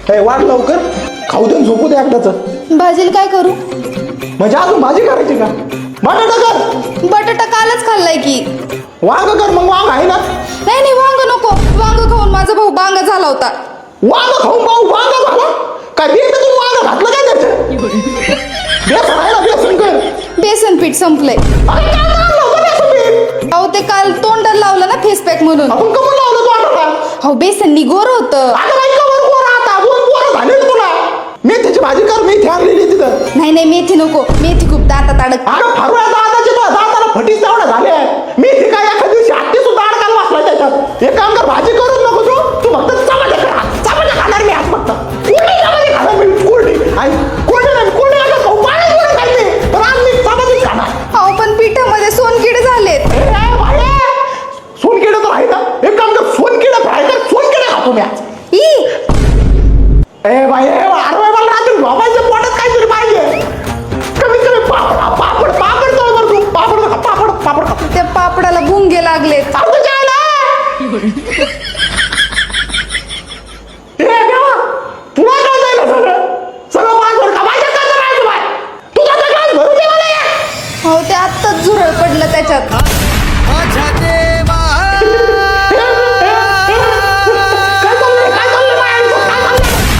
हे वाढ लवकर, खाऊ दे झोपू दे एकदाच. भाजीला काय करू? म्हणजे अजून भाजी करायची का? बटाटा कर. बटाटा कालच खाल्लाय की. वांग कर, मग वांग आहे ना. नाही नाही, वांग नको. वांग खाऊन माझा भाऊ बांगा झाला होता. वांग खाऊन भाऊ वांग झाला? काय बेट तुम्ही वांग घातलं काय त्याचं? बेसन आहे ना, बेसन कर. बेसन पीठ संपलंय. अरे काय लागलं होतं बेसन पीठ? अहो ते काल तोंडाला लावलं ना फेस पॅक म्हणून. आपण कमून लावलं तू आता? अहो बेसन निगोर होतं. अगं बाई कवर पोरं आता 2 पोरं झाले तुला. मेथीची भाजी कर, मेथी आणलेली तिथं. नाही नाही, मेथी नको. मेथी खूप दातात अडक. अगं फरवळ्या दादाचे तर दाताला फटीच तेवढा झाले. मेथी काय एखाद्या दिवशी हत्ती सुद्धा अडकायला बसला त्याच्यात. एक काम कर, भाजी करून नको तू फक्त चपात्या खा. चपात्या खाणार मी आज फक्त. कोणी चपाती खाणार मी? कोरडी आणि कोरडी नाही, कोरडी नका खाऊ. पाणी कोरडं खाईल मी, पण आज मी चपातीच खाणार. अहो पण पिठामध्ये सोनकिडे झालेत. सोनकिडे तर आहे ना. एक काम कर, सोनकिडे फ्राय कर. सोनकिडे खातो मी आज. ए बाई, अरे मला रात्री झोपायच्या पोटात काहीतरी पाहिजे. कमीत कमी पापड पापड पापड तळ कर तू. पापड खा, पापड पापड खा. त्या पापडाला भुंगे लागलेत. अरे जायला तुला काय जायला सगळं सगळं माझ्यावर का? माझ्या काय करायचं बाय? तुझा तर काय भरू दे मला. हो ते आत्ताच झुरळ पडलं त्याच्यात.